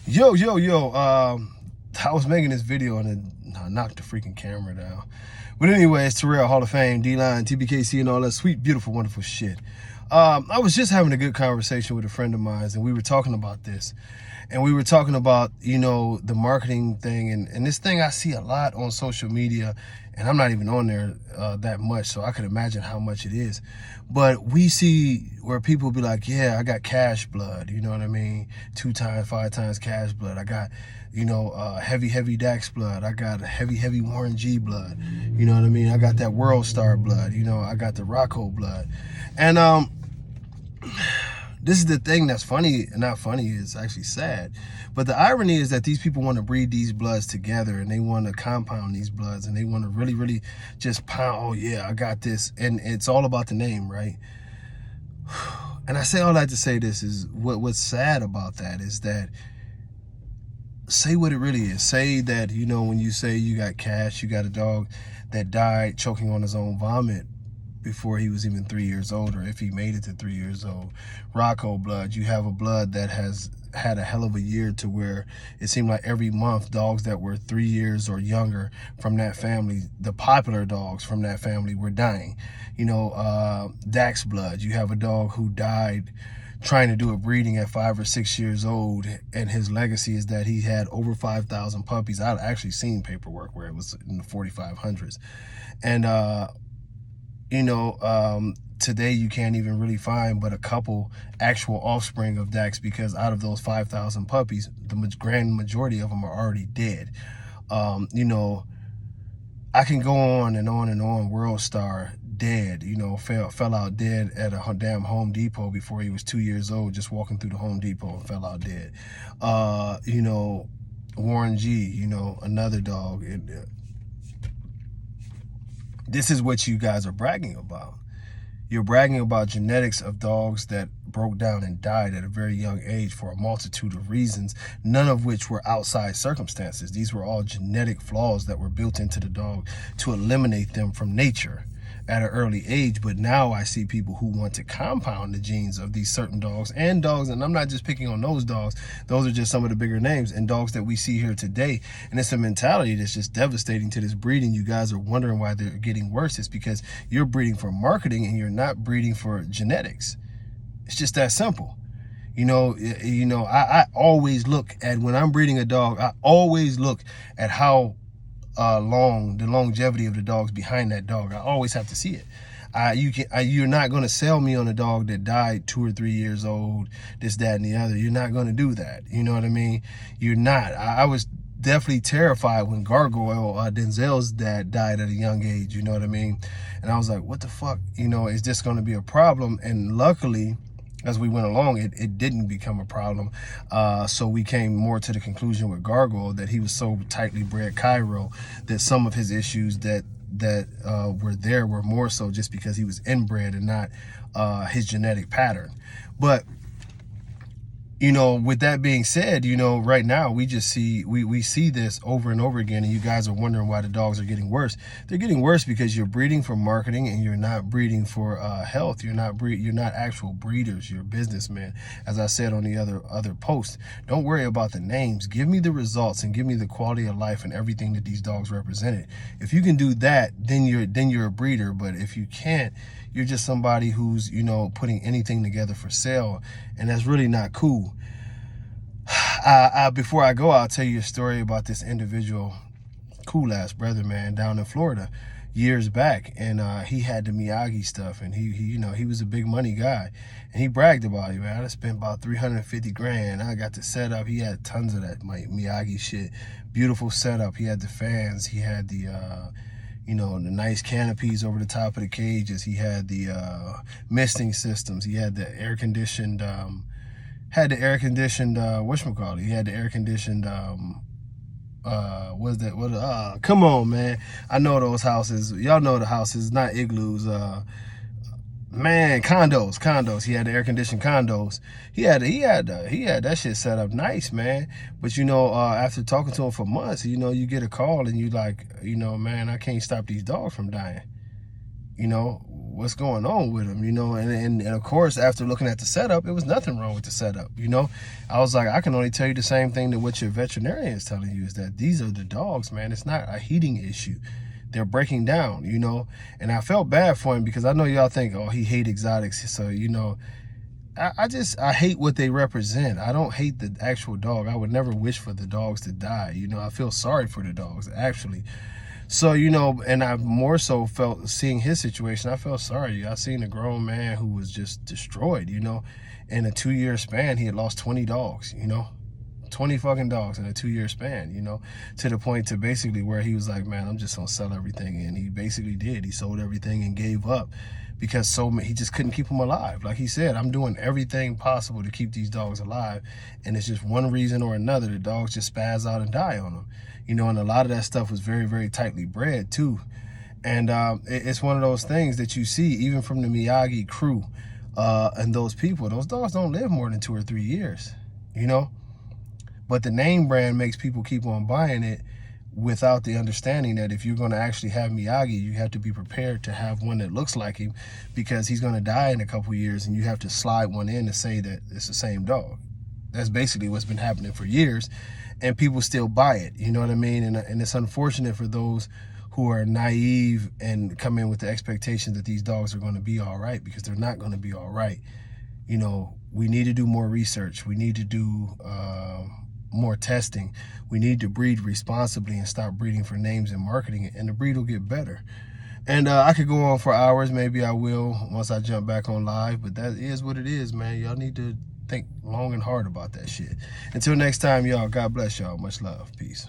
Yo. I was making this video and I knocked the freaking camera down. But anyway, it's Terrell, Hall of Fame, D-Line, tbkc, and all that sweet, beautiful, wonderful shit. I was just having a good conversation with a friend of mine, and we were talking about this. And we were talking about, the marketing thing. And this thing I see a lot on social media, and I'm not even on there that much, so I could imagine how much it is. But we see where people be like, yeah, I got cash blood, you know what I mean? 2 times, 5 times cash blood. I got, heavy Dax blood. I got heavy Warren G blood. You know what I mean? I got that World Star blood. I got the Rocco blood. And this is the thing that's funny, not funny, it's actually sad. But the irony is that these people want to breed these bloods together, and they want to compound these bloods, and they want to really just pound, oh yeah, I got this. And it's all about the name, right? And I say all that to say this is, what's sad about that is that, say what it really is. Say that, when you say you got cash, you got a dog that died choking on his own vomit before he was even 3 years old, or if he made it to 3 years old. Rocco blood, you have a blood that has had a hell of a year to where it seemed like every month dogs that were 3 years or younger from that family, the popular dogs from that family, were dying. Dax blood, you have a dog who died trying to do a breeding at 5 or 6 years old, and his legacy is that he had over 5,000 puppies. I've actually seen paperwork where it was in the 4,500s. And today you can't even really find but a couple actual offspring of Dax, because out of those 5,000 puppies, the grand majority of them are already dead. I can go on and on and on. World Star, dead, fell out dead at a damn Home Depot before he was 2 years old, just walking through the Home Depot, and fell out dead. Warren G, another dog. This is what you guys are bragging about. You're bragging about genetics of dogs that broke down and died at a very young age for a multitude of reasons, none of which were outside circumstances. These were all genetic flaws that were built into the dog to eliminate them from nature at an early age. But now I see people who want to compound the genes of these certain dogs, and I'm not just picking on those dogs. Those are just some of the bigger names, and dogs that we see here today. And it's a mentality that's just devastating to this breeding. You guys are wondering why they're getting worse. It's because you're breeding for marketing and you're not breeding for genetics. It's just that simple. I always look at, when I'm breeding a dog, I always look at how the longevity of the dogs behind that dog. I always have to see it. You're not going to sell me on a dog that died 2 or 3 years old, this, that, and the other. You're not going to do that. You know what I mean? You're not. I was definitely terrified when Gargoyle, Denzel's dad, died at a young age. You know what I mean? And I was like, what the fuck? Is this going to be a problem? And luckily, as we went along, it didn't become a problem. So we came more to the conclusion with Gargoyle that he was so tightly bred Cairo that some of his issues that were there were more so just because he was inbred and not his genetic pattern. But with that being said, right now we just see, we see this over and over again, and you guys are wondering why the dogs are getting worse. They're getting worse because you're breeding for marketing and you're not breeding for health. You're not actual breeders. You're businessmen. As I said on the other post, don't worry about the names. Give me the results and give me the quality of life and everything that these dogs represented. If you can do that, then you're a breeder. But if you can't, you're just somebody who's putting anything together for sale, and that's really not cool. Before I go, I'll tell you a story about this individual, cool ass brother, man, down in Florida years back, and he had the Miyagi stuff, and he was a big money guy, and he bragged about it, man. I spent about 350 grand. I got the setup. He had tons of that Miyagi shit, beautiful setup. He had the fans. He had the the nice canopies over the top of the cages. He had the misting systems. He had the air-conditioned, whatchamacallit? He had the air-conditioned, come on, man. I know those houses. Y'all know the houses, not igloos. Man, condos. He had the air-conditioned condos. He had that shit set up nice, man. But after talking to him for months, you get a call and you like, man, I can't stop these dogs from dying. you know, what's going on with him, you know? And of course, after looking at the setup, it was nothing wrong with the setup, you know? I was like, I can only tell you the same thing that what your veterinarian is telling you, is that these are the dogs, man. It's not a heating issue. They're breaking down, you know? And I felt bad for him because I know y'all think, oh, he hate exotics. So, you know, I hate what they represent. I don't hate the actual dog. I would never wish for the dogs to die. You know, I feel sorry for the dogs, actually. So, you know, and I more so felt, seeing his situation, I felt sorry. I seen a grown man who was just destroyed, you know. In a 2-year span, he had lost 20 dogs, you know. 20 fucking dogs in a 2-year span, you know, to the point to basically where he was like, man, I'm just gonna sell everything. And he basically did. He sold everything and gave up because he just couldn't keep them alive. Like he said, I'm doing everything possible to keep these dogs alive, and it's just one reason or another, the dogs just spaz out and die on them, you know. And a lot of that stuff was very, very tightly bred too. And it's one of those things that you see even from the Miyagi crew and those people. Those dogs don't live more than 2 or 3 years, you know. But the name brand makes people keep on buying it without the understanding that if you're going to actually have Miyagi, you have to be prepared to have one that looks like him, because he's going to die in a couple years and you have to slide one in to say that it's the same dog. That's basically what's been happening for years, and people still buy it, you know what I mean? And it's unfortunate for those who are naive and come in with the expectation that these dogs are going to be all right, because they're not going to be all right. You know, we need to do more research. We need to do more testing. We need to breed responsibly and stop breeding for names and marketing it, and the breed will get better. And I could go on for hours. Maybe I will once I jump back on live, but that is what it is, man. Y'all need to think long and hard about that shit. Until next time, y'all, God bless y'all. Much love. Peace.